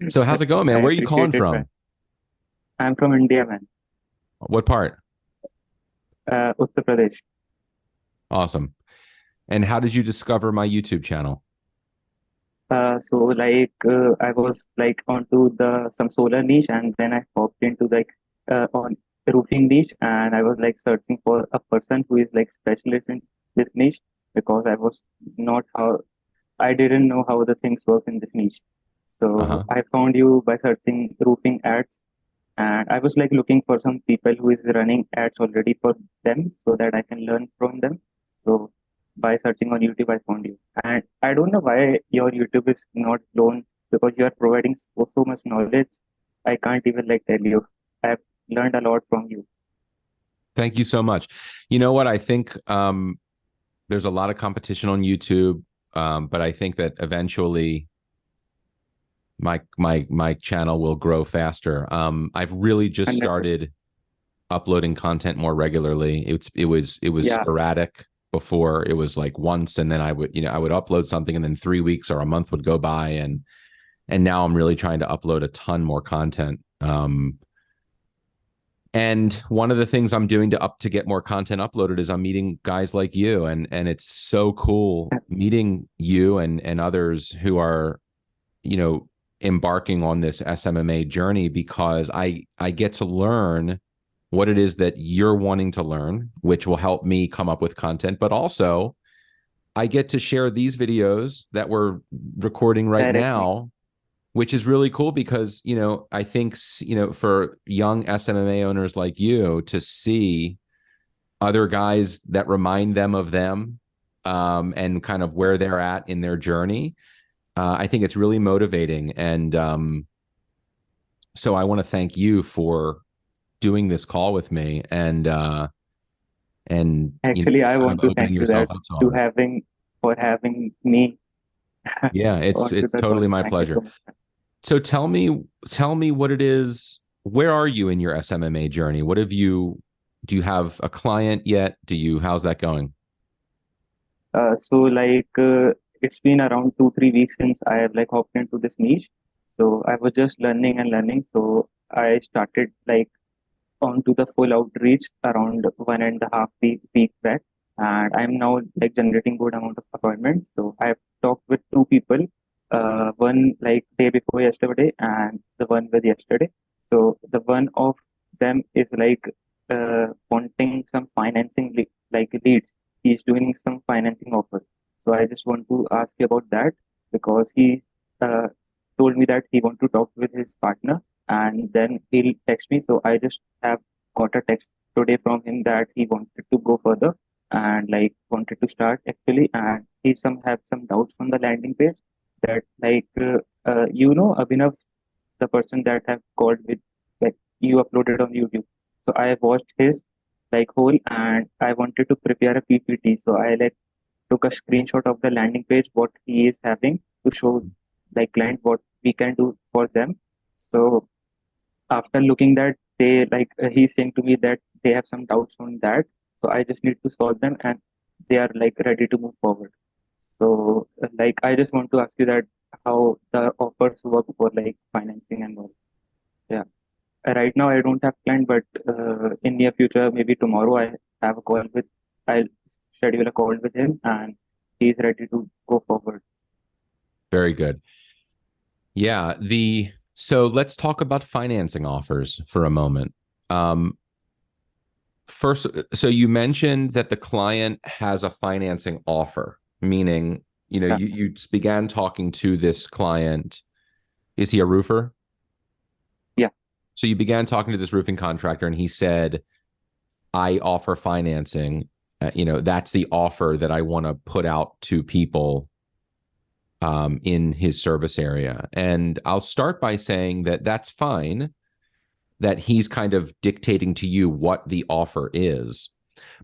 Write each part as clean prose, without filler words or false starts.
So how's it going, I man? Where are you calling appreciate it, man. from? I'm from India, man. What part? Uttar Pradesh. Awesome. And how did you discover my YouTube channel? I was like onto the some solar niche, and then I hopped into like on roofing niche, and I was like searching for a person who is like specialist in this niche because not how I didn't know how the things work in this niche. So Uh-huh. I found you by searching roofing ads, and I was like looking for some people who is running ads already for them so that I can learn from them. So by searching on YouTube, I found you. And I don't know why your YouTube is not known because you are providing so much knowledge. I can't even like tell you. I've learned a lot from you. Thank you so much. You know what? I think there's a lot of competition on YouTube, but I think that eventually my channel will grow faster. I've really just 100%. started uploading content more regularly. It was Yeah, sporadic before. It was like once, and then I would upload something, and then 3 weeks or a month would go by, and now I'm really trying to upload a ton more content. And one of the things I'm doing to get more content uploaded is I'm meeting guys like you, and it's so cool meeting you and others who are, you know, embarking on this SMMA journey, because I get to learn what it is that you're wanting to learn, which will help me come up with content, but also I get to share these videos that we're recording right directly. now, which is really cool because, I think, for young SMMA owners like you to see other guys that remind them of them, and kind of where they're at in their journey, I think it's really motivating. And so I want to thank you for doing this call with me, and Actually, I just kind of want to opening thank you yourself that up to all to of it. having for having me Yeah, it's onto it's the call. totally my Thank you pleasure. so much. So tell me what it is. Where are you in your SMMA journey? Do you have a client yet? How's that going? It's been around 2 3 weeks since I have like hopped into this niche. So I was just learning and learning. So I started like onto the full outreach around 1.5 week back, and I'm now like generating good amount of appointments. So I've talked with two people, one like day before yesterday, and the one with yesterday. So the one of them is like wanting some financing like leads. He's doing some financing offers. So I just want to ask you about that because he uh, told me that he want to talk with his partner and then he'll text me. So I just have got a text today from him that he wanted to go further and like wanted to start actually, and he some have some doubts on the landing page that Abhinav, the person that have called with like you uploaded on YouTube. So I watched his like whole and I wanted to prepare a PPT. So I like took a screenshot of the landing page what he is having to show like client what we can do for them. So after looking that they he's saying to me that they have some doubts on that, so I just need to solve them and they are like ready to move forward. So like I just want to ask you that how the offers work for like financing and all. Yeah. Right now I don't have plan, but in near future, maybe tomorrow I have a call with I'll schedule a call with him and he's ready to go forward. Very good. Yeah, so let's talk about financing offers for a moment. Um, First, so you mentioned that the client has a financing offer, meaning, Yeah. you began talking to this client. Is he a roofer? Yeah. So you began talking to this roofing contractor, and he said, I offer financing. That's the offer that I want to put out to people, in his service area. And I'll start by saying that that's fine, that he's kind of dictating to you what the offer is.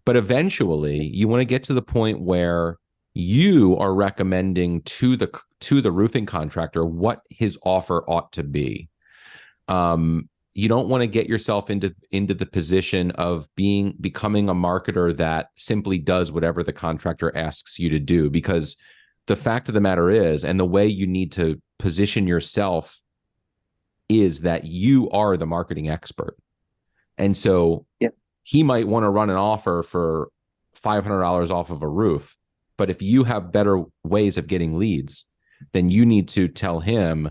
But eventually, you want to get to the point where you are recommending to the roofing contractor what his offer ought to be. You don't want to get yourself into the position of becoming a marketer that simply does whatever the contractor asks you to do, because the fact of the matter is, and the way you need to position yourself is that you are the marketing expert. And so Yeah. he might want to run an offer for $500 off of a roof. But if you have better ways of getting leads, then you need to tell him,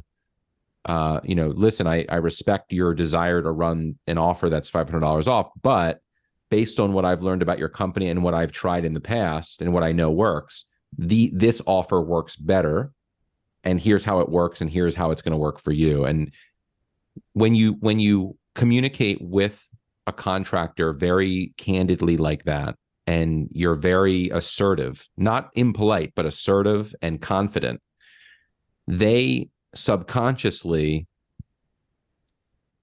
listen, I respect your desire to run an offer that's $500 off, but based on what I've learned about your company and what I've tried in the past and what I know works, this offer works better. And here's how it works, and here's how it's going to work for you. And when you communicate with a contractor very candidly like that, and you're very assertive, not impolite, but assertive and confident, they subconsciously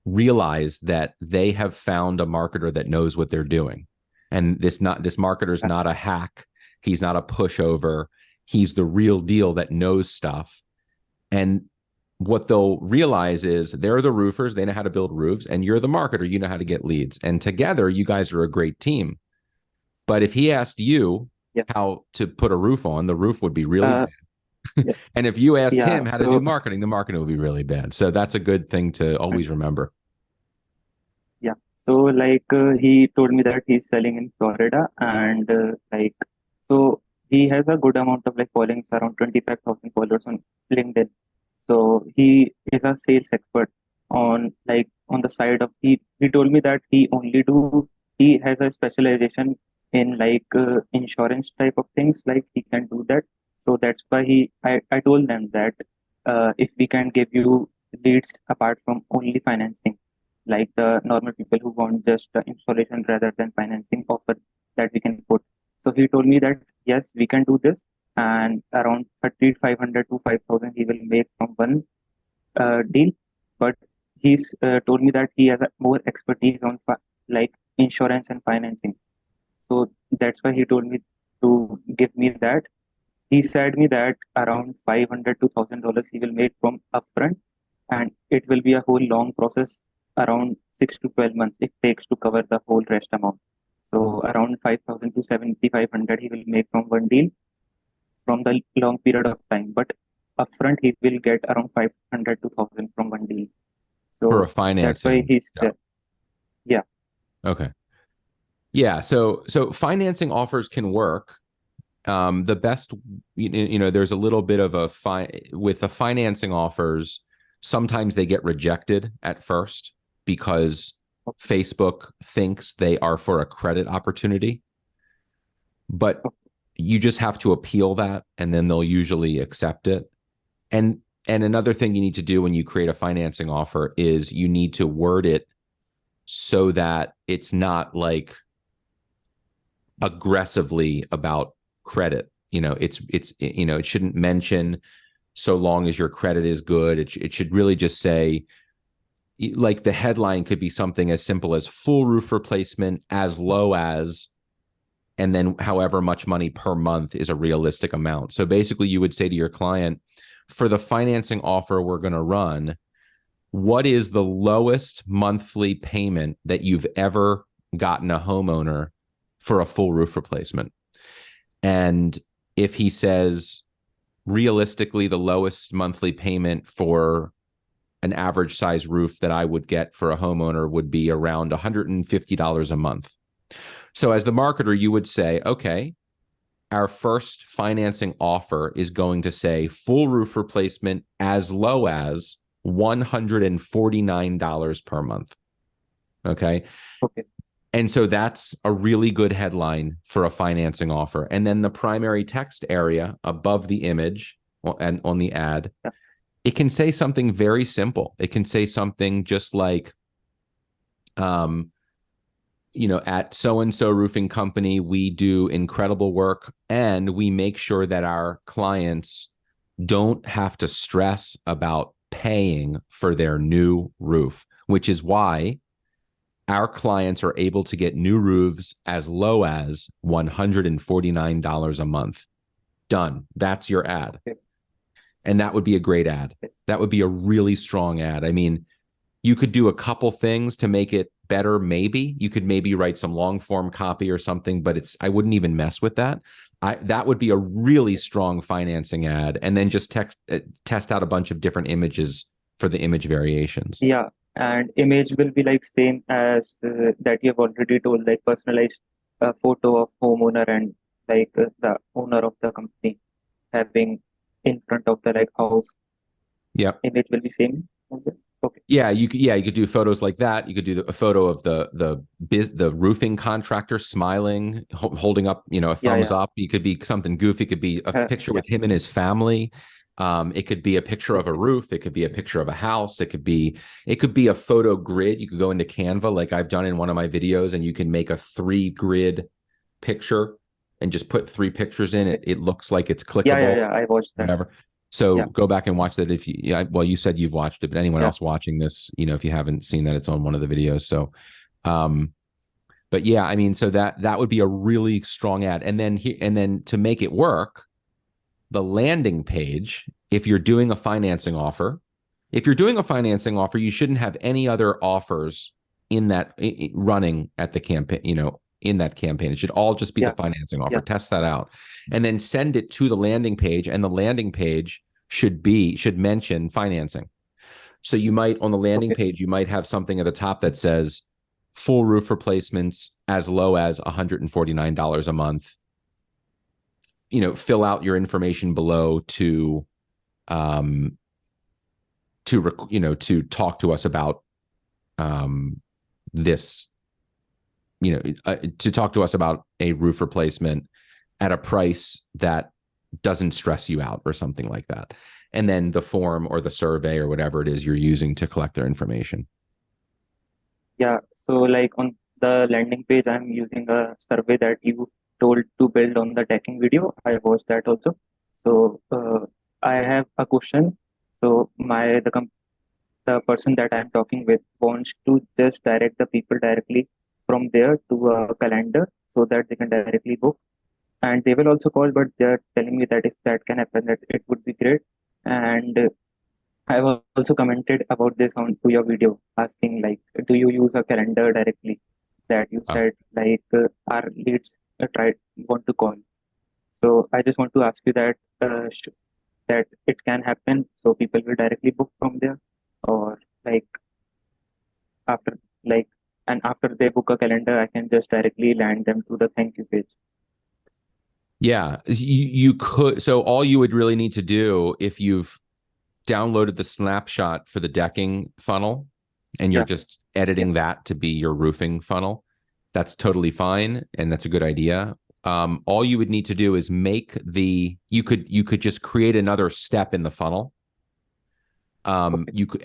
realize that they have found a marketer that knows what they're doing. And this marketer's not a hack. He's not a pushover. He's the real deal that knows stuff. And what they'll realize is they're the roofers, they know how to build roofs, and you're the marketer, you know how to get leads. And together, you guys are a great team. But if he asked you how to put a roof on, the roof would be really bad. Yeah. And if you asked Yeah. him how to do marketing, the marketing would be really bad. So that's a good thing to always remember. Yeah. So like he told me that he's selling in Florida, and so he has a good amount of like followings, around 25,000 followers on LinkedIn. So he is a sales expert on the side of he told me that he has a specialization in insurance type of things, like he can do that. So that's why I told them that if we can give you leads apart from only financing, like the normal people who want just the installation rather than financing offer that we can put. So he told me that yes, we can do this, and around 3,500 to 5,000 he will make from one deal. But he's told me that he has more expertise on insurance and financing. So that's why he told me to give me that. He said me that around 500 to $1,000 he will make from upfront, and it will be a whole long process. Around 6 to 12 months it takes to cover the whole rest amount. So around 5,000 to 7,500 he will make from one deal from the long period of time. But upfront he will get around 500 to 1,000 from one deal. For a So that's why financing. he's there. Yeah. Okay. Yeah. So financing offers can work. The best, there's a little bit of with the financing offers. Sometimes they get rejected at first because Facebook thinks they are for a credit opportunity, but you just have to appeal that, and then they'll usually accept it. And another thing you need to do when you create a financing offer is you need to word it so that it's not like aggressively about credit. It shouldn't mention so long as your credit is good. It should really just say, like, the headline could be something as simple as full roof replacement as low as, and then however much money per month is a realistic amount. So basically you would say to your client, for the financing offer we're going to run, what is the lowest monthly payment that you've ever gotten a homeowner for a full roof replacement? And if he says, realistically, the lowest monthly payment for an average size roof that I would get for a homeowner would be around $150 a month. So as the marketer, you would say, okay, our first financing offer is going to say full roof replacement as low as $149 per month. Okay. Okay. And so that's a really good headline for a financing offer. And then the primary text area above the image and on the ad, it can say something very simple. It can say something just like, at so-and-so roofing company, we do incredible work, and we make sure that our clients don't have to stress about paying for their new roof, which is why our clients are able to get new roofs as low as $149 a month. Done. That's your ad. And that would be a great ad. That would be a really strong ad. I mean, you could do a couple things to make it better. Maybe you could write some long form copy or something, but I wouldn't even mess with that. That would be a really strong financing ad. And then just test out a bunch of different images for the image variations. Yeah, and image will be like same as that you have already told, like personalized photo of homeowner and like the owner of the company having in front of the like house. Yep. Image will be same. Okay. Yeah, you could do photos like that. You could do a photo of the roofing contractor smiling, holding up, a Yeah, thumbs yeah. up. You could be something goofy. It could be a picture Yeah. with him and his family. It could be a picture of a Okay. roof. It could be a picture of a house. It could be a photo grid. You could go into Canva like I've done in one of my videos, and you can make a 3 grid picture and just put 3 pictures in it. Okay. It looks like it's Yeah, yeah, clickable, yeah. I watched that. whatever. So Yeah, go back and watch that if you, yeah, well, you said you've watched it, but anyone yeah. else watching this, if you haven't seen that, it's on one of the videos. So, um, but yeah, I mean, so that would be a really strong ad. And then to make it work, the landing page, if you're doing a financing offer, you shouldn't have any other offers in that running at the campaign, in that campaign. It should all just be the Yeah, financing offer. yeah. Test that out, and then send it to the landing page. And the landing page should mention financing. So you might, on the landing Okay. page, you might have something at the top that says full roof replacements as low as $149 a month. Fill out your information below to talk to us about this, to talk to us about a roof replacement at a price that doesn't stress you out or something like that. And then the form or the survey or whatever it is you're using to collect their information. Yeah. So like on the landing page, I'm using a survey that you told to build on the decking video. I watched that also. So I have a question. So the person that I'm talking with wants to just direct the people directly from there to a calendar so that they can directly book. And they will also call, but they're telling me that if that can happen, that it would be great. And I've also commented about this on to your video, asking like, do you use a calendar directly? That you Oh. said like our leads try want to call. So I just want to ask you that that it can happen, so people will directly book from there, or like after like and after they book a calendar, I can just directly land them to the thank you page. Yeah, you could. So all you would really need to do, if you've downloaded the snapshot for the decking funnel and you're Yeah, just yeah, editing that to be your roofing funnel, that's totally fine, and that's a good idea. All you would need to do is you could just create another step in the funnel. okay, You could,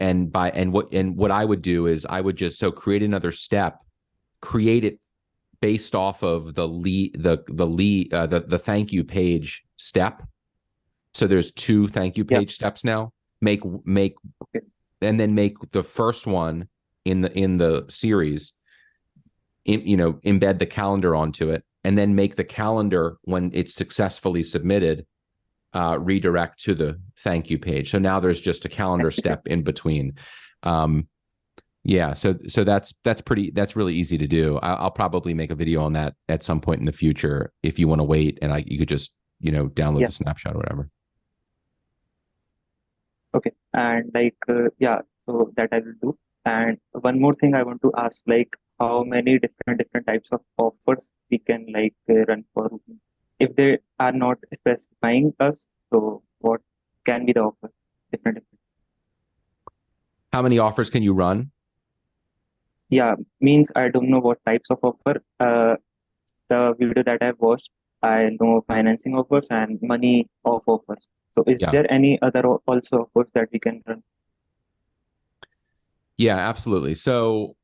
what I would do is I would just create another step, create it based off of the thank you page step. So there's 2 thank you yeah, page steps now. Make okay, and then make the first one in the series, embed the calendar onto it, and then make the calendar, when it's successfully submitted, redirect to the thank you page. So now there's just a calendar step in between. Yeah, so that's really easy to do. I'll probably make a video on that at some point in the future if you want to wait, and you could just download yeah, the snapshot or whatever. okay. And like yeah, so that I will do. And one more thing I want to ask, like how many different types of offers we can like run for roofing? If they are not specifying us, so what can be the offer? Different. How many offers can you run? Yeah, means I don't know what types of offer. The video that I've watched, I know financing offers and money off offers. So is Yeah. there any other also offers that we can run? Yeah, absolutely. So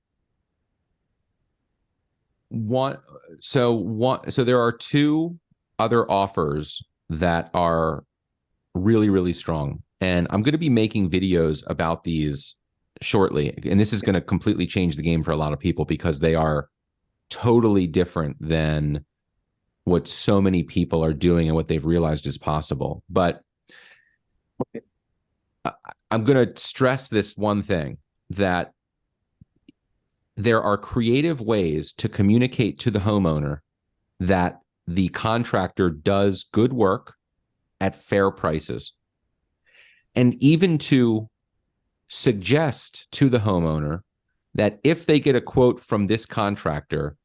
there are 2 other offers that are really, really strong. And I'm going to be making videos about these shortly. And this is going to completely change the game for a lot of people because they are totally different than what so many people are doing and what they've realized is possible. But Okay. I'm going to stress this one thing, that there are creative ways to communicate to the homeowner that the contractor does good work at fair prices. And even to suggest to the homeowner that if they get a quote from this contractor,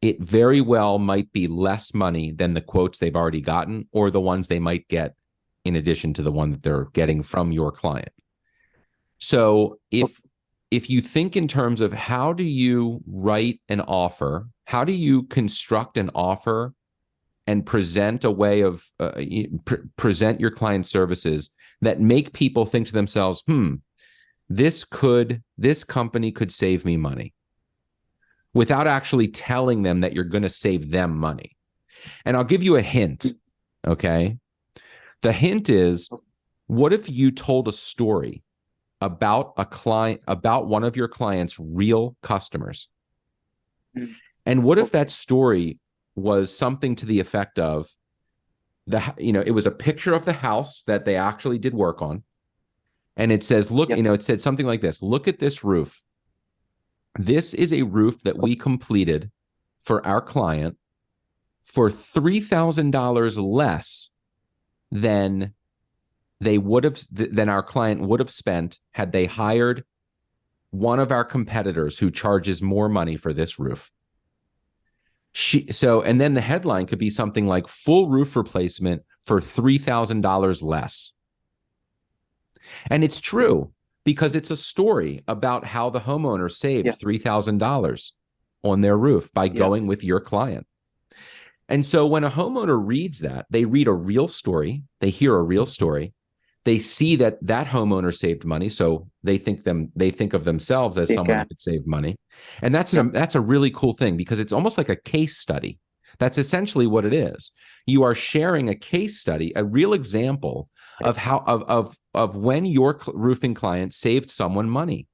it very well might be less money than the quotes they've already gotten or the ones they might get in addition to the one that they're getting from your client. So if you think in terms of how do you write an offer, how do you construct an offer and present a way of present your client services that make people think to themselves, this company could save me money, without actually telling them that you're going to save them money. And I'll give you a hint, okay? The hint is, what if you told a story about a client, about one of your client's real customers? And what if that story was something to the effect of, it was a picture of the house that they actually did work on. And it says, look, it said something like this: look at this roof. This is a roof that we completed for our client for $3,000 less than our client would have spent had they hired one of our competitors who charges more money for this roof. And then the headline could be something like full roof replacement for $3,000 less. And it's true, because it's a story about how the homeowner saved $3,000 on their roof by going with your client. And so when a homeowner reads that, they read a real story, they hear a real story, they see that homeowner saved money, so they think of themselves as someone who could save money. And that's a really cool thing, because it's almost like a case study. That's essentially what it is. You are sharing a case study, a real example of how of when your roofing client saved someone money.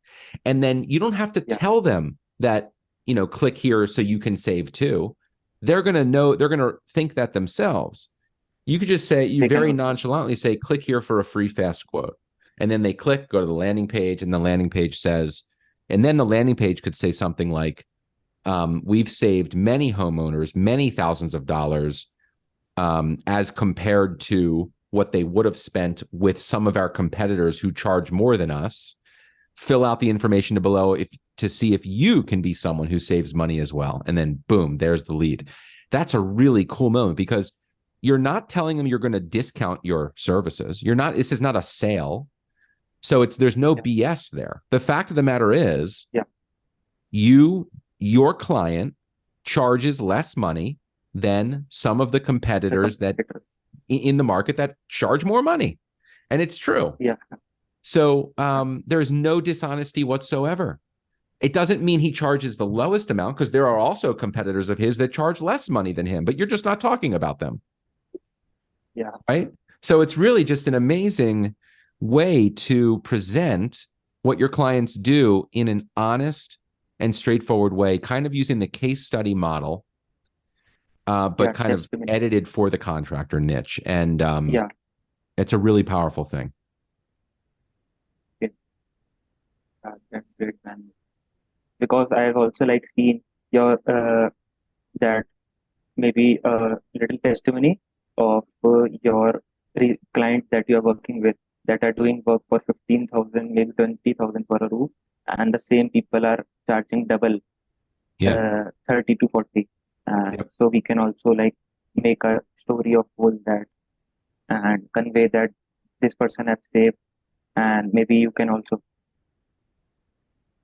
And then you don't have to tell them that, click here so you can save too. They're going to think that themselves. You could just say, very nonchalantly say, click here for a free fast quote. And then they click, go to the landing page, and the landing page says, and then the landing page could say something like, we've saved many homeowners many thousands of dollars as compared to what they would have spent with some of our competitors who charge more than us. Fill out the information below to see if you can be someone who saves money as well. And then boom, there's the lead. That's a really cool moment, because you're not telling them you're going to discount your services. This is not a sale. So there's no BS there. The fact of the matter is, your client charges less money than some of the competitors that in the market that charge more money. And it's true. So there's no dishonesty whatsoever. It doesn't mean he charges the lowest amount, because there are also competitors of his that charge less money than him, but you're just not talking about them. Right? So it's really just an amazing way to present what your clients do in an honest and straightforward way, kind of using the case study model, but kind of edited for the contractor niche. And it's a really powerful thing. That's great, man. Because I've also seen your that maybe a little testimony of your client that you are working with, that are doing work for 15,000, maybe 20,000 for a roof, and the same people are charging double, 30 to 40. So we can also make a story of all that and convey that this person has saved, and maybe you can also.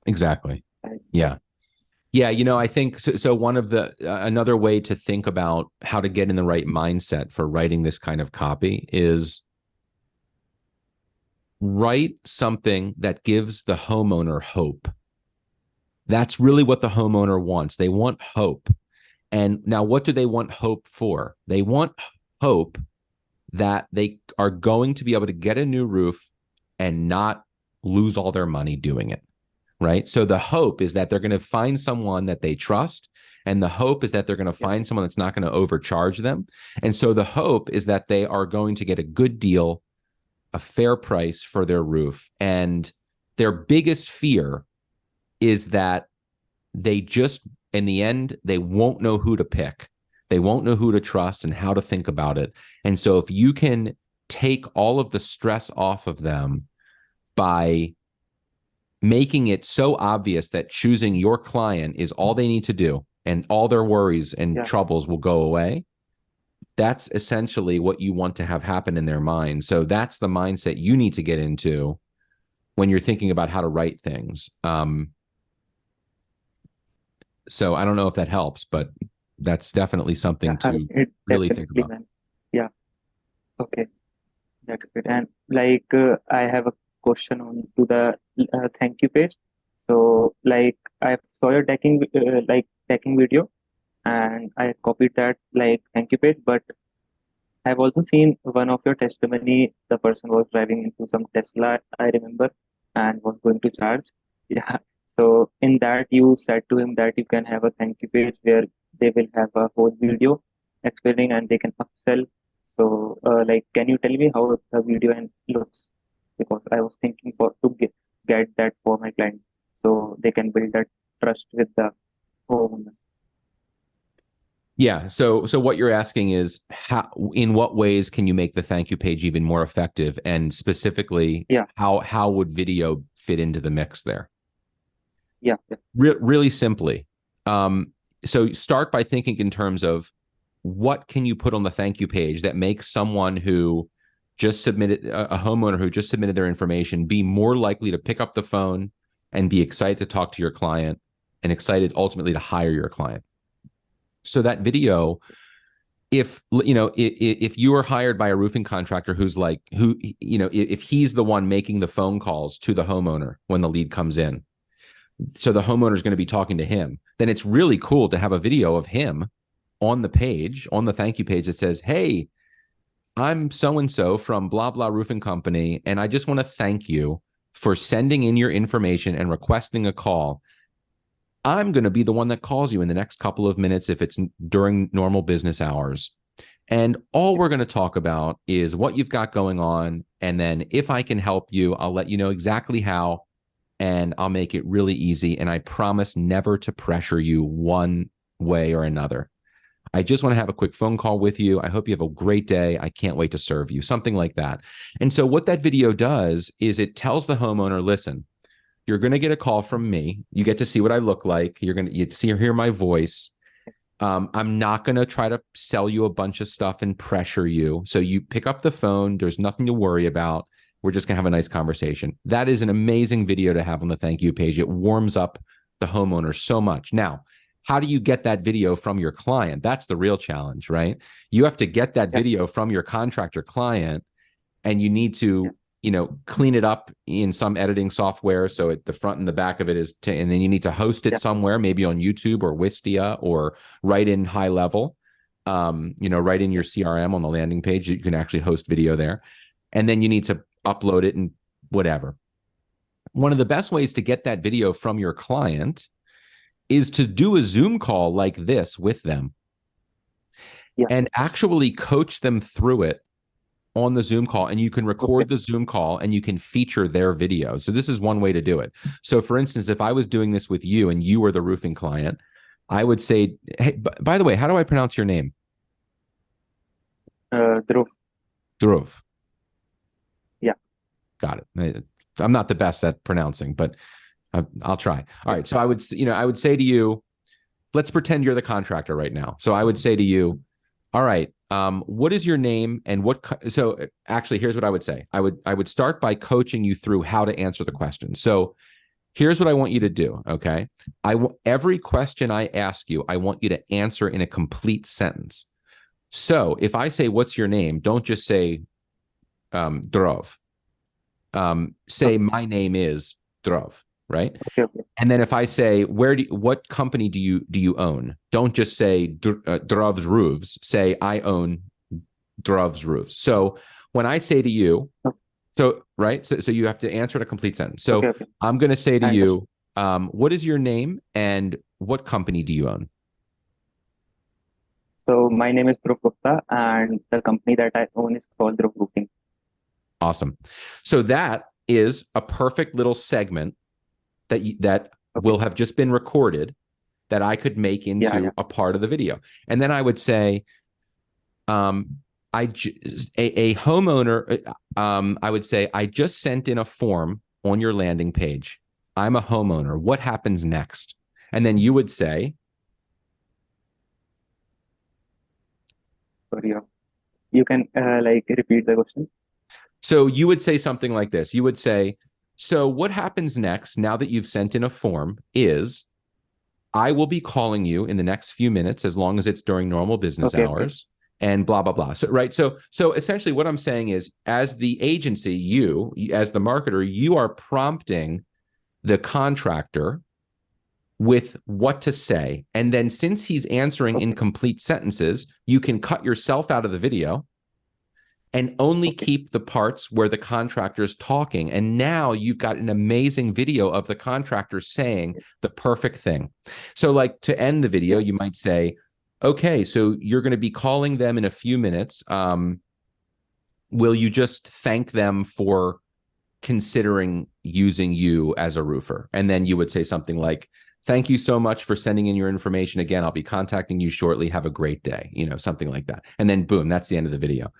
Exactly. Yeah. I think so. One of another way to think about how to get in the right mindset for writing this kind of copy is write something that gives the homeowner hope. That's really what the homeowner wants. They want hope. And now, what do they want hope for? They want hope that they are going to be able to get a new roof and not lose all their money doing it. Right? So the hope is that they're going to find someone that they trust. And the hope is that they're going to find someone that's not going to overcharge them. And so the hope is that they are going to get a good deal, a fair price for their roof. And their biggest fear is that they just, in the end, they won't know who to pick. They won't know who to trust and how to think about it. And so if you can take all of the stress off of them by making it so obvious that choosing your client is all they need to do and all their worries and troubles will go away. That's essentially what you want to have happen in their mind. So that's the mindset you need to get into when you're thinking about how to write things. So I don't know if that helps, but that's definitely something to really think about. Man. Yeah. Okay. That's great. And I have a question on to the thank you page. So I saw your tagging video, and I copied that thank you page. But I've also seen one of your testimony. The person was driving into some Tesla, I remember, and was going to charge. Yeah. So in that, you said to him that you can have a thank you page where they will have a whole video explaining and they can upsell. So, can you tell me how the video looks? Because I was thinking to get that for my client, so they can build that trust with the homeowner. Yeah. So what you're asking is in what ways can you make the thank you page even more effective, and specifically, how would video fit into the mix there? Yeah. Really simply. So start by thinking in terms of what can you put on the thank you page that makes someone who just submitted, a homeowner who just submitted their information, be more likely to pick up the phone and be excited to talk to your client and excited ultimately to hire your client. So that video, if you are hired by a roofing contractor if he's the one making the phone calls to the homeowner when the lead comes in, so the homeowner is going to be talking to him, then it's really cool to have a video of him on the page, on the thank you page that says, "Hey, I'm so-and-so from blah, blah roofing company, and I just want to thank you for sending in your information and requesting a call. I'm going to be the one that calls you in the next couple of minutes if it's during normal business hours. And all we're going to talk about is what you've got going on. And then if I can help you, I'll let you know exactly how, and I'll make it really easy. And I promise never to pressure you one way or another. I just want to have a quick phone call with you. I hope you have a great day. I can't wait to serve you," something like that. And so what that video does is it tells the homeowner, listen, you're going to get a call from me. You get to see what I look like. You're going to hear my voice. I'm not going to try to sell you a bunch of stuff and pressure you. So you pick up the phone. There's nothing to worry about. We're just going to have a nice conversation. That is an amazing video to have on the thank you page. It warms up the homeowner so much. Now, how do you get that video from your client? That's the real challenge, right? You have to get that video from your contractor client, and you need to, clean it up in some editing software. So the front and the back of it and then you need to host it somewhere, maybe on YouTube or Wistia, or write in high level, write in your CRM on the landing page. You can actually host video there. And then you need to upload it and whatever. One of the best ways to get that video from your client is to do a Zoom call like this with them and actually coach them through it on the Zoom call. And you can record the Zoom call and you can feature their video. So this is one way to do it. So for instance, if I was doing this with you and you were the roofing client, I would say, "Hey, by the way, how do I pronounce your name?" Dhruv. Dhruv. Yeah. Got it. I'm not the best at pronouncing, but I'll try. All right. So I would say to you, let's pretend you're the contractor right now. So I would say to you, all right, what is your name and so actually, here's what I would say. I would start by coaching you through how to answer the question. So here's what I want you to do. Okay. Every question I ask you, I want you to answer in a complete sentence. So if I say, "What's your name?" don't just say, Dhruv. Say, "My name is Dhruv." Right. Okay. And then if I say, what company do you own? Don't just say Dhruv's Roofs. Say, "I own Dhruv's Roofs." So when I say to you, so you have to answer in a complete sentence. So I'm going to say to you, what is your name and what company do you own? So my name is Dhruv Gupta, and the company that I own is called Dhruv Roofing. Awesome. So that is a perfect little segment that will have just been recorded that I could make into a part of the video. And then I would say, a homeowner, I would say, "I just sent in a form on your landing page. I'm a homeowner. What happens next? And then you would say, Sorry, you can like repeat the question. so you would say something like this. You would say, so what happens next now that you've sent in a form is I will be calling you in the next few minutes, as long as it's during normal business Okay, okay, hours, and blah, blah, blah. So, right. So essentially what I'm saying is, as the agency, you, as the marketer, you are prompting the contractor with what to say. And then since he's answering okay, incomplete sentences, you can cut yourself out of the video and only okay. keep the parts where the contractor's talking. And now you've got an amazing video of the contractor saying the perfect thing. So, like, to end the video, Yeah, you might say, okay, so you're going to be calling them in a few minutes. Will you just thank them for considering using you as a roofer? And then you would say something like, thank you so much for sending in your information. Again, I'll be contacting you shortly. Have a great day. Something like that. And then boom, that's the end of the video.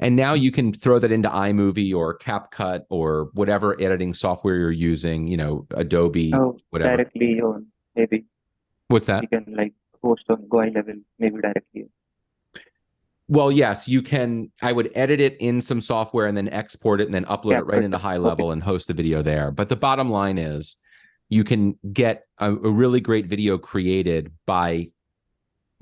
And now you can throw that into iMovie or CapCut or whatever editing software you're using, Adobe, oh, whatever. directly on, maybe What's we that? can like post on Go level, maybe directly. Well, yes, you can. I would edit it in some software and then export it and then upload Yeah, it right but into high okay, level and host the video there. But the bottom line is you can get a really great video created by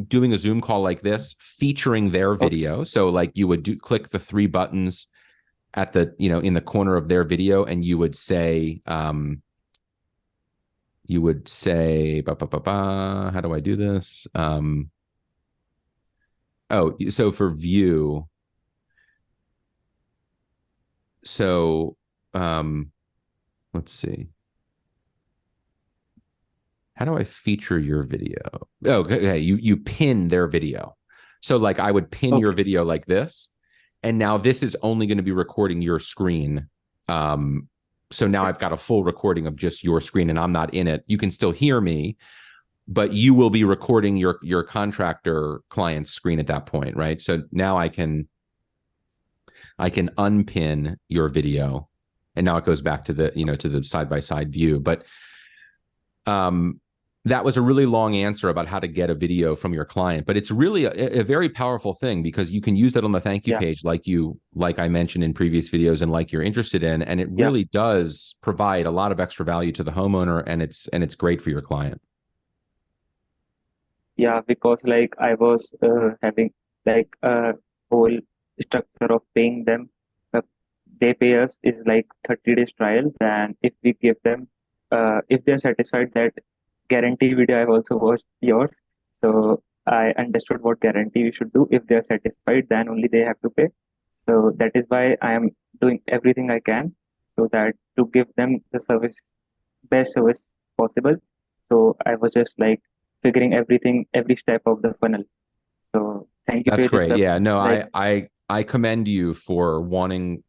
doing a Zoom call like this, featuring their okay, video. So like you would click the three buttons at the, in the corner of their video, and you would say, how do I do this? So for view, so let's see. How do I feature your video? Oh, okay. You pin their video. So like I would pin your okay. video like this, and now this is only going to be recording your screen. So now I've got a full recording of just your screen, and I'm not in it. You can still hear me, but you will be recording your contractor client's screen at that point, right? So now I can unpin your video, and now it goes back to the side by side view. But that was a really long answer about how to get a video from your client, but it's really a very powerful thing, because you can use that on the thank you Yeah, page, like I mentioned in previous videos, and like you're interested in, and it yeah, really does provide a lot of extra value to the homeowner, and it's great for your client. yeah. Because like I was having like a whole structure of paying them. Uh, they pay us is like 30 days trial, and if we give them, if they're satisfied, that guarantee video I've also watched yours, so I understood what guarantee we should do. If they're satisfied, then only they have to pay. So that is why I am doing everything I can, so that to give them the service, best service possible. So I was just like figuring everything, every step of the funnel. So thank you, That's Paige. great. Yeah, no, Like I commend you for working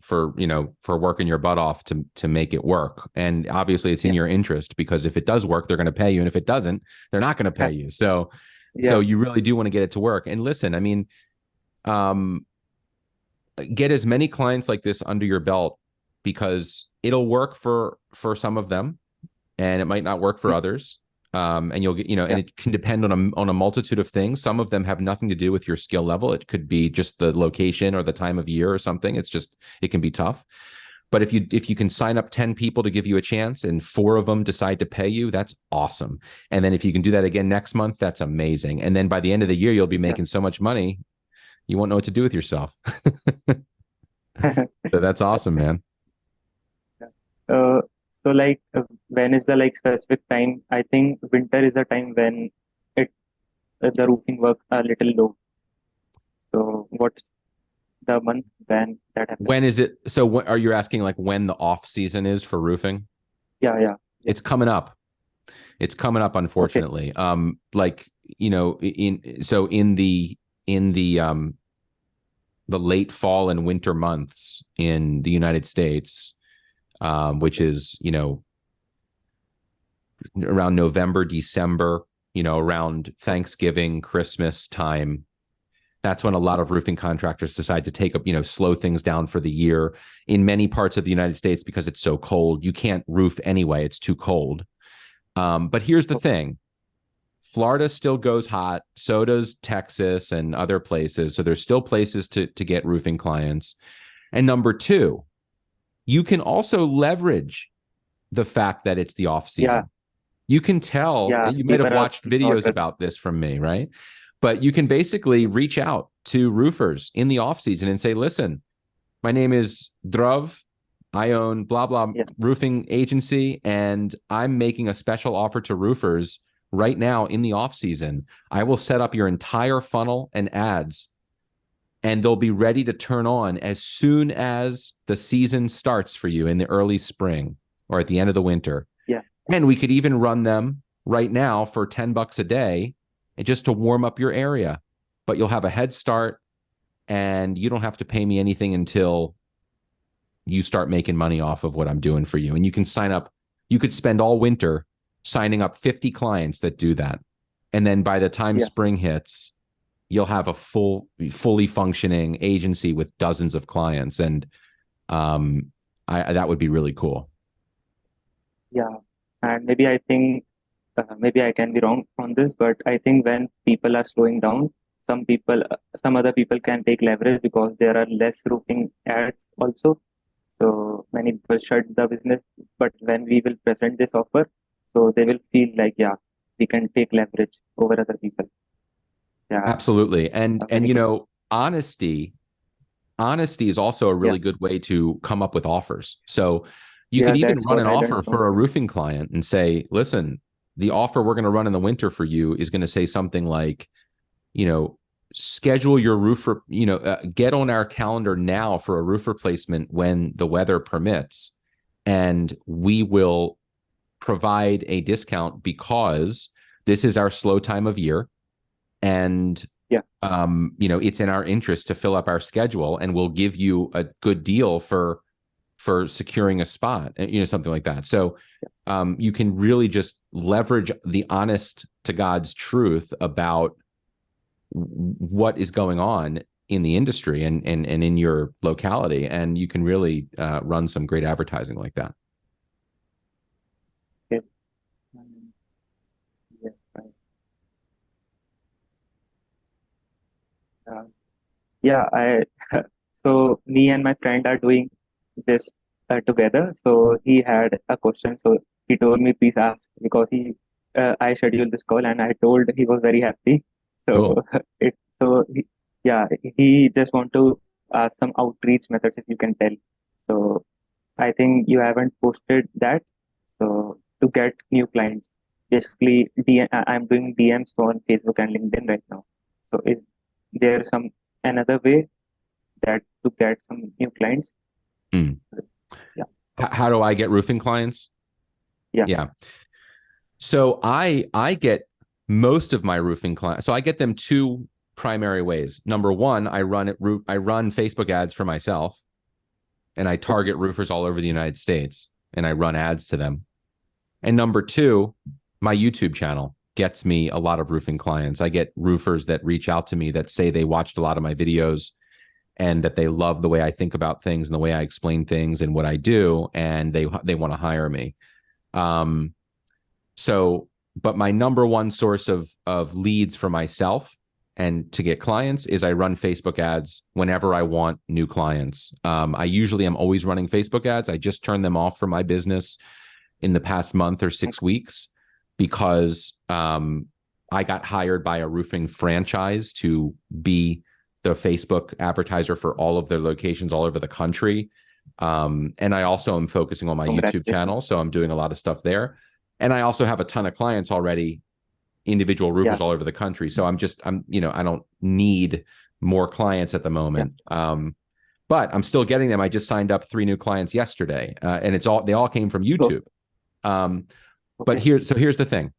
your butt off to make it work. And obviously it's in yeah, your interest, because if it does work, they're going to pay you. And if it doesn't, they're not going to pay you. So yeah, you really do want to get it to work. And listen, I mean, um, get as many clients like this under your belt, because it'll work for some of them, and it might not work for yeah, others. And you'll get, yeah, and it can depend on a multitude of things. Some of them have nothing to do with your skill level. It could be just the location or the time of year or something. It can be tough. But if you can sign up 10 people to give you a chance, and 4 of them decide to pay you, that's awesome. And then if you can do that again next month, that's amazing. And then by the end of the year, you'll be yeah. making so much money, you won't know what to do with yourself. So that's awesome, man. Uh, so like when is the like specific time? I think winter is the time when it the roofing work a little low. So what's the month when that happens? When is it? So what are you asking, like when the off season is for roofing? Yeah, yeah, yeah. It's coming up. It's coming up, Okay, unfortunately. Like, in the late fall and winter months in the United States, which okay, is, around November, December, around Thanksgiving, Christmas time. That's when a lot of roofing contractors decide to take up, slow things down for the year. In many parts of the United States, because it's so cold, you can't roof anyway. It's too cold. But here's the thing. Florida still goes hot. So does Texas and other places. So there's still places to get roofing clients. And number two, you can also leverage the fact that it's the off season. Yeah, You can tell, yeah. you might have People are watched videos not. about this from me, right? But you can basically reach out to roofers in the off season and say, listen, my name is Dhruv. I own blah, blah Yeah, roofing agency, and I'm making a special offer to roofers right now in the off season. I will set up your entire funnel and ads, and they'll be ready to turn on as soon as the season starts for you in the early spring or at the end of the winter. yeah, And we could even run them right now for $10 a day just to warm up your area. But you'll have a head start, and you don't have to pay me anything until you start making money off of what I'm doing for you. And you can sign up. You could spend all winter signing up 50 clients that do that. And then by the time yeah, spring hits, you'll have a fully functioning agency with dozens of clients. And that would be really cool. yeah. And maybe I think maybe I can be wrong on this, but I think when people are slowing down, some other people can take leverage because there are less roofing ads also. So many people shut the business, but when we will present this offer, so they will feel like, yeah, we can take leverage over other people. Yeah, Absolutely. And many people. honesty is also a Yeah, really good way to come up with offers. So you yeah, could even that's run what an I learned offer from. for a roofing client and say, listen, the offer we're going to run in the winter for you is going to say something like, schedule your get on our calendar now for a roof replacement when the weather permits, and we will provide a discount because this is our slow time of year, and Yeah, it's in our interest to fill up our schedule, and we'll give you a good deal for securing a spot, something like that. So you can really just leverage the honest to God's truth about what is going on in the industry and in your locality, and you can really run some great advertising like that. okay. Um, yeah, right. Uh, yeah, so me and my friend are doing this together. So he had a question. So he told me, please ask, because I scheduled this call and I told he was very happy. So Cool. yeah, he just want to ask some outreach methods if you can tell. So I think you haven't posted that. So to get new clients, basically I'm doing DMs on Facebook and LinkedIn right now. So is there some another way that to get some new clients? Mm. Yeah, How do I get roofing clients? yeah, Yeah. So I get most of my roofing clients. So I get them two primary ways. Number one, I run Facebook ads for myself, and I okay, target roofers all over the United States, and I run ads to them. And number two, my YouTube channel gets me a lot of roofing clients. I get roofers that reach out to me that say they watched a lot of my videos and that they love the way I think about things and the way I explain things and what I do, and they want to hire me. Um, but my number one source of leads for myself and to get clients is I run Facebook ads whenever I want new clients. I usually am always running Facebook ads. I just turned them off for my business in the past month or 6 weeks because I got hired by a roofing franchise to be the Facebook advertiser for all of their locations all over the country. And I also am focusing on my YouTube congratulations. channel. So I'm doing a lot of stuff there. And I also have a ton of clients already, individual roofers Yeah, all over the country. So I don't need more clients at the yeah, moment. But I'm still getting them. I just signed up 3 new clients yesterday, and they all came from so YouTube. But okay, here's the thing.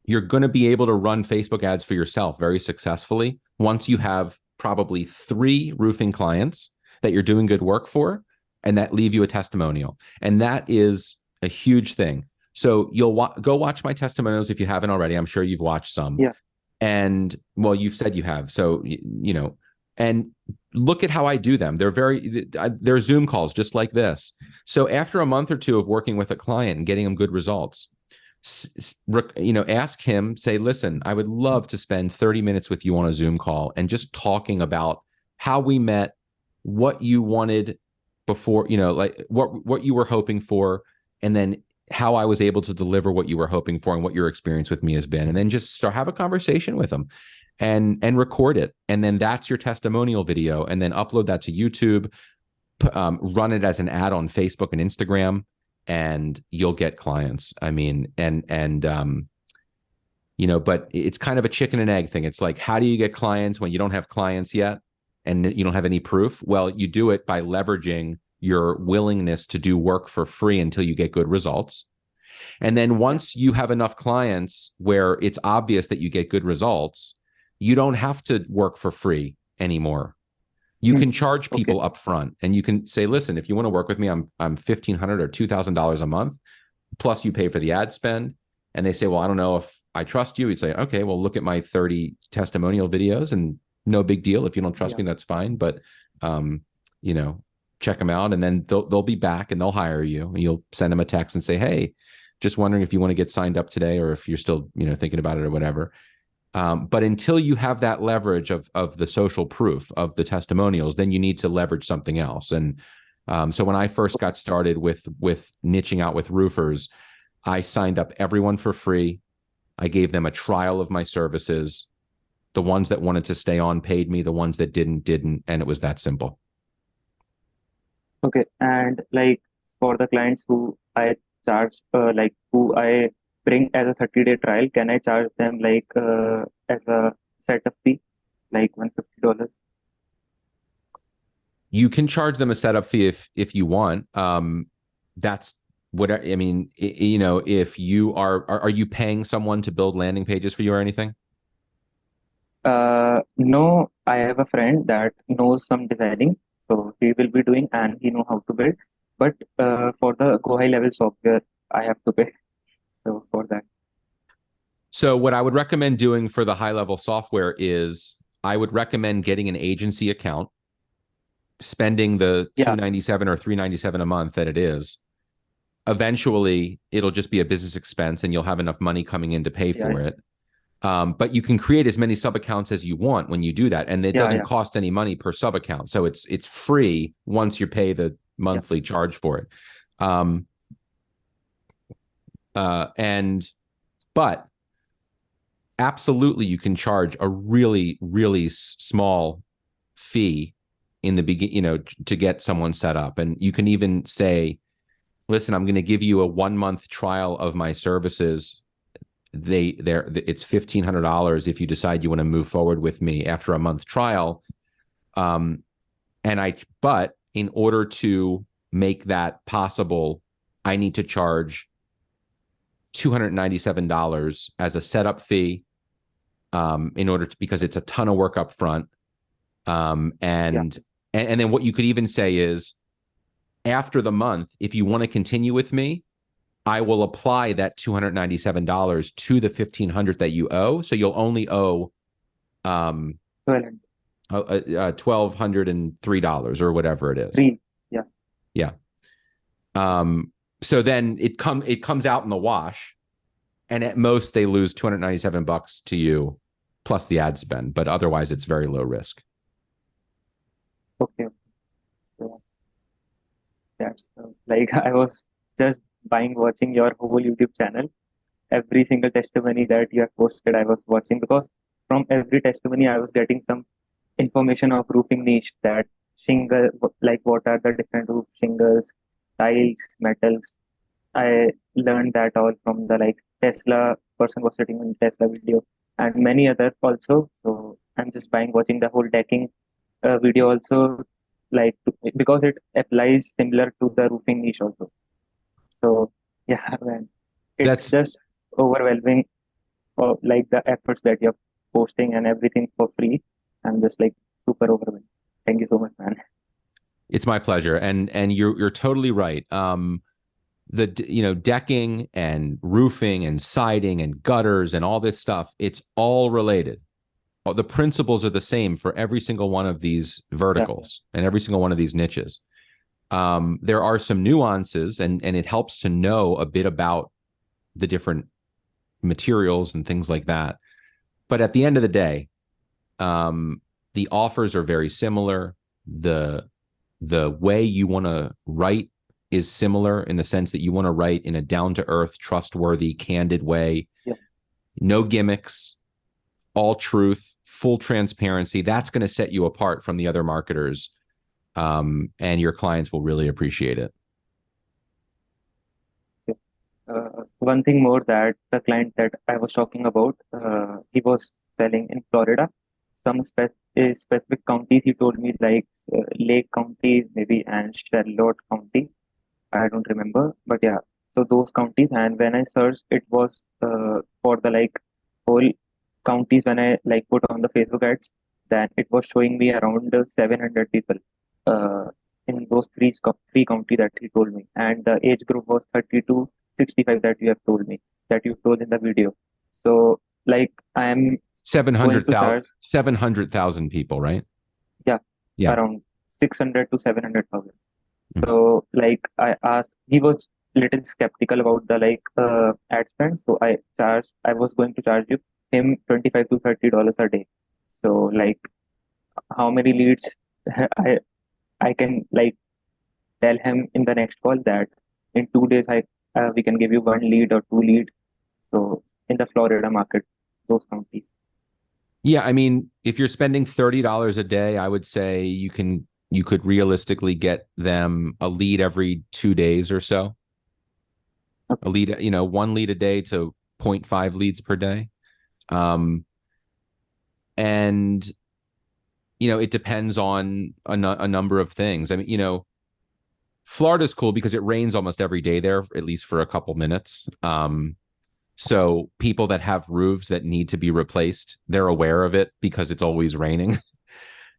You're going to be able to run Facebook ads for yourself very successfully once you have probably 3 roofing clients that you're doing good work for and that leave you a testimonial. And that is a huge thing. So you'll go watch my testimonials if you haven't already. I'm sure you've watched some. yeah, And well, you've said you have. So, you know, and look at how I do them. They're Zoom calls just like this. So after a month or two of working with a client and getting them good results, you know, ask him, say, listen, I would love to spend 30 minutes with you on a Zoom call and just talking about how we met, what you wanted before, you know, like what you were hoping for, and then how I was able to deliver what you were hoping for and what your experience with me has been. And then just start have a conversation with them and record it. And then that's your testimonial video, and then upload that to YouTube, run it as an ad on Facebook and Instagram, and you'll get clients. I mean, you know, but it's kind of a chicken and egg thing. It's like, how do you get clients when you don't have clients yet and you don't have any proof? Well, you do it by leveraging your willingness to do work for free until you get good results. And then once you have enough clients where it's obvious that you get good results, you don't have to work for free anymore. You can charge people up front, and you can say, listen, if you want to work with me, I'm $1,500 or $2,000 a month, plus you pay for the ad spend. And they say, well, I don't know if I trust you. You say, okay, well, look at my 30 testimonial videos, and no big deal. If you don't trust me, that's fine. But, you know, check them out, and then they'll be back and they'll hire you. And you'll send them a text and say, hey, just wondering if you want to get signed up today, or if you're still, you know, thinking about it or whatever. But until you have that leverage of the social proof of the testimonials, then you need to leverage something else. And so when I first got started with niching out with roofers, I signed up everyone for free. I gave them a trial of my services. The ones that wanted to stay on paid me. The ones that didn't. And it was that simple. Okay. And like for the clients who I charge, like who I bring as a 30-day trial, can I charge them like as a setup fee, like $150? You can charge them a setup fee if you want. That's what I mean. You know, if you are you paying someone to build landing pages for you or anything? No, I have a friend that knows some designing, so he will be doing and he know how to build. But for the go high level software, I have to pay. So for that, So what I would recommend doing for the high level software is I would recommend getting an agency account, spending the yeah, $297 or $397 a month that it is. Eventually, it'll just be a business expense, and you'll have enough money coming in to pay yeah, for it. But you can create as many sub accounts as you want when you do that, and it yeah, doesn't yeah, cost any money per sub account. So it's free once you pay the yeah. monthly charge for it. Um, and but absolutely, you can charge a really small fee in the beginning, you know, to get someone set up, and you can even say, listen, I'm going to give you a 1 month trial of my services. It's $1,500 if you decide you want to move forward with me after a month trial. But in order to make that possible, I need to charge $297 as a setup fee, because it's a ton of work up front. And then what you could even say is, after the month, if you want to continue with me, I will apply that $297 to the $1,500 that you owe. So you'll only owe Well, $1,203 or whatever it is. free. Yeah. Yeah. So then it comes out in the wash, and at most they lose $297 to you plus the ad spend, but otherwise it's very low risk. Okay. So that's like I was just watching your whole YouTube channel. Every single testimony that you have posted, I was watching because from every testimony, I was getting some information of roofing niche, that shingle, like what are the different roof shingles, tiles, metals. I learned that all from the like Tesla person was sitting in Tesla video and many other also. So I'm just watching the whole decking video also, like because it applies similar to the roofing niche also. So yeah, man, it's That's just overwhelming for like the efforts that you're posting and everything for free. I'm just like super overwhelmed. Thank you so much, man. It's my pleasure, and you're totally right. the, decking and roofing and siding and gutters and all this stuff, it's all related. The principles are the same for every single one of these Yeah. verticals and every single one of these niches. There are some nuances, and it helps to know a bit about the different materials and things like that. But at the end of the day, the offers are very similar. The way you want to write is similar in the sense that you want to write in a down-to-earth, trustworthy, candid way. Yeah. No gimmicks, all truth, full transparency. That's going to set you apart from the other marketers, and your clients will really appreciate it. One thing more, that the client that I was talking about, he was selling in Florida. Some specific counties he told me, like Lake County maybe and Charlotte County. I don't remember, but yeah. So those counties, and when I searched, it was for the like whole counties. When I like put on the Facebook ads, then it was showing me around 700 people uh, in those three county that he told me, and the age group was 30 to 65 that you have told me, that you told in the video. So like I am going to charge 700,000 people, right? Yeah. Yeah. Around 600 to 700,000. So like I asked, he was little skeptical about the like ad spend. So I was going to charge him 25 to $30 a day. So like how many leads I I can like tell him in the next call that in 2 days we can give you one lead or two lead. So in the Florida market, those counties. Yeah, I mean, if you're spending $30 a day, I would say you could realistically get them a lead every 2 days or so. Okay. A lead, one lead a day to 0.5 leads per day. And it depends on a number of things. I mean, Florida's cool because it rains almost every day there, at least for a couple minutes. So people that have roofs that need to be replaced, they're aware of it because it's always raining.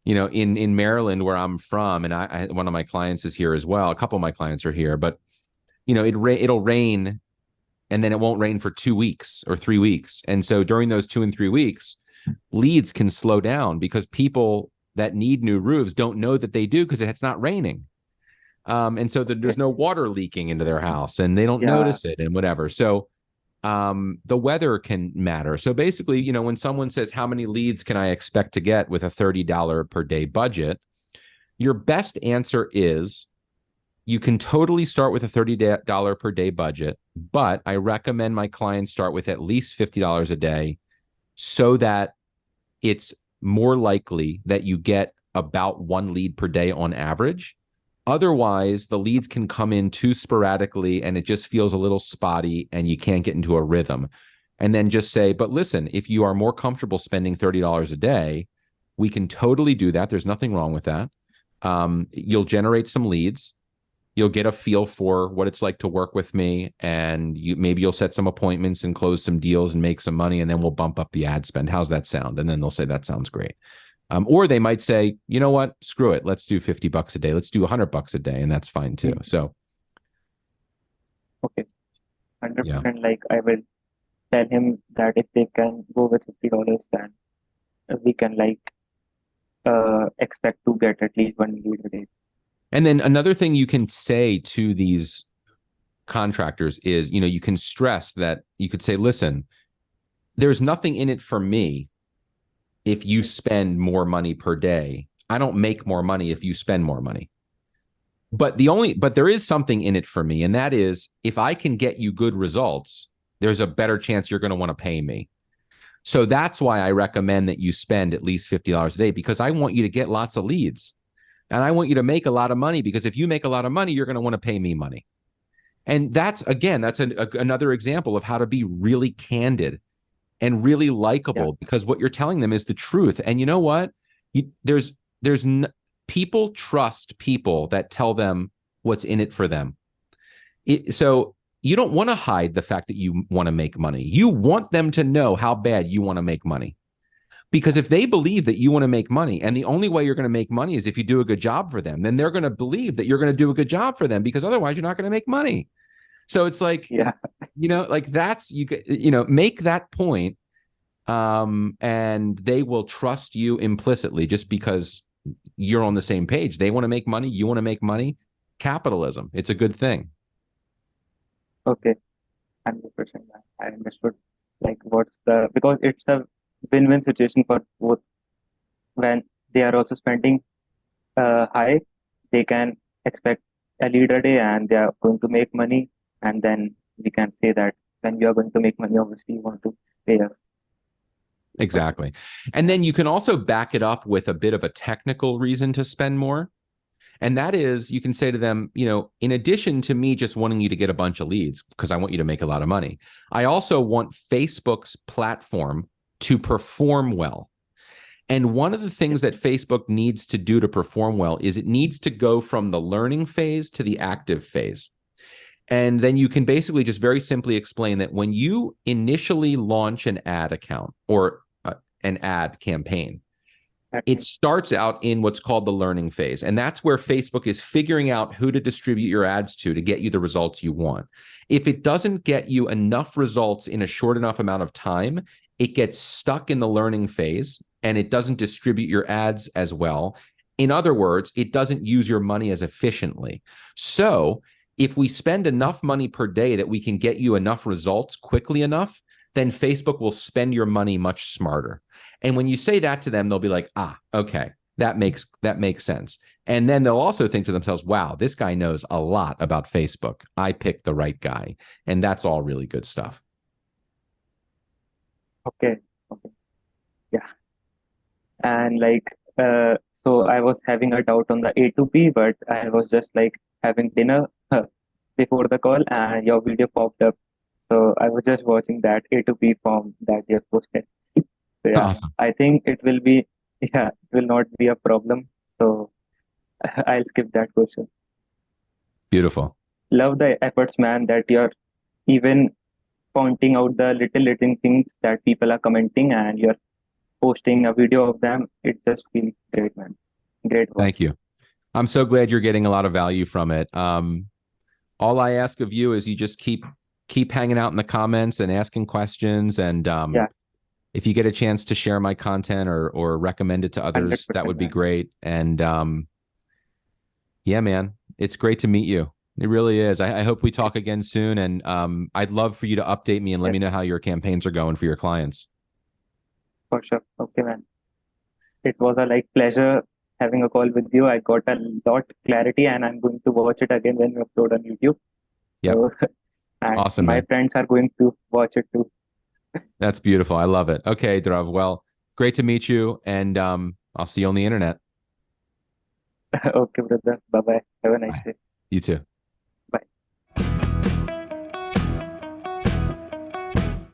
In Maryland, where I'm from, and I one of my clients is here as well. A couple of my clients are here, but it'll rain, and then it won't rain for 2 weeks or 3 weeks. And so during those 2 and 3 weeks, leads can slow down because people that need new roofs don't know that they do because it's not raining. And so there's no water leaking into their house, and they don't notice it and whatever. So the weather can matter. So basically, when someone says, how many leads can I expect to get with a $30 per day budget? Your best answer is you can totally start with a $30 per day budget, but I recommend my clients start with at least $50 a day so that it's more likely that you get about one lead per day on average. Otherwise, the leads can come in too sporadically and it just feels a little spotty and you can't get into a rhythm. And then just say, but listen, if you are more comfortable spending $30 a day, we can totally do that. There's nothing wrong with that. You'll generate some leads. You'll get a feel for what it's like to work with me, and maybe you'll set some appointments and close some deals and make some money, and then we'll bump up the ad spend. How's that sound? And then they'll say, that sounds great. Or they might say, you know what, screw it. Let's do $50 a day. Let's do $100 a day. And that's fine too. So. Okay. 100%. Like I will tell him that if they can go with $50, then we can like expect to get at least one lead a day. And then another thing you can say to these contractors is, you can stress that you could say, listen, there's nothing in it for me if you spend more money per day. I don't make more money if you spend more money. But there is something in it for me. And that is, if I can get you good results, there's a better chance you're going to want to pay me. So that's why I recommend that you spend at least $50 a day, because I want you to get lots of leads. And I want you to make a lot of money, because if you make a lot of money, you're going to want to pay me money. And that's another example of how to be really candid and really likable, because what you're telling them is the truth. And you know what? People trust people that tell them what's in it for them. So you don't want to hide the fact that you want to make money. You want them to know how bad you want to make money. Because if they believe that you want to make money, and the only way you're going to make money is if you do a good job for them, then they're going to believe that you're going to do a good job for them, because otherwise you're not going to make money. So it's like, Yeah. like that's, make that point, and they will trust you implicitly just because you're on the same page. They want to make money. You want to make money. Capitalism. It's a good thing. Okay. 100%. I understood. Like, because it's a win-win situation for both. When they are also spending high, they can expect a leader day and they are going to make money. And then we can say that when you are going to make money, obviously you want to pay us. Exactly. And then you can also back it up with a bit of a technical reason to spend more. And that is, you can say to them, in addition to me just wanting you to get a bunch of leads because I want you to make a lot of money, I also want Facebook's platform to perform well. And one of the things that Facebook needs to do to perform well is it needs to go from the learning phase to the active phase. And then you can basically just very simply explain that when you initially launch an ad account or an ad campaign, it starts out in what's called the learning phase. And that's where Facebook is figuring out who to distribute your ads to get you the results you want. If it doesn't get you enough results in a short enough amount of time, it gets stuck in the learning phase and it doesn't distribute your ads as well. In other words, it doesn't use your money as efficiently. So if we spend enough money per day that we can get you enough results quickly enough, then Facebook will spend your money much smarter. And when you say that to them, they'll be like, okay, that makes sense. And then they'll also think to themselves, wow, this guy knows a lot about Facebook. I picked the right guy. And that's all really good stuff. Okay. Okay. Yeah. And so I was having a doubt on the A to P, but I was just like having dinner before the call and your video popped up. So I was just watching that A to P form that you have posted. So yeah, Awesome. I think it will not be a problem. So I'll skip that question. Beautiful. Love the efforts, man, that you're even pointing out the little things that people are commenting and you're posting a video of them. It just feels great, man. Great work. Thank you. I'm so glad you're getting a lot of value from it. All I ask of you is you just keep hanging out in the comments and asking questions. And Yeah, if you get a chance to share my content or recommend it to others, that 100%, would be man. great. And yeah, man, it's great to meet you. It really is. I hope we talk again soon. And I'd love for you to update me and let Yes, me know how your campaigns are going for your clients. for sure. Okay, man. It was a pleasure having a call with you. I got a lot clarity and I'm going to watch it again when we upload on YouTube. Yep. So, and Awesome, my man. friends are going to watch it too. That's beautiful. I love it. Okay, Dhruv. Well, great to meet you. And I'll see you on the internet. Okay, brother. Bye bye. Have a nice Bye. day. You too.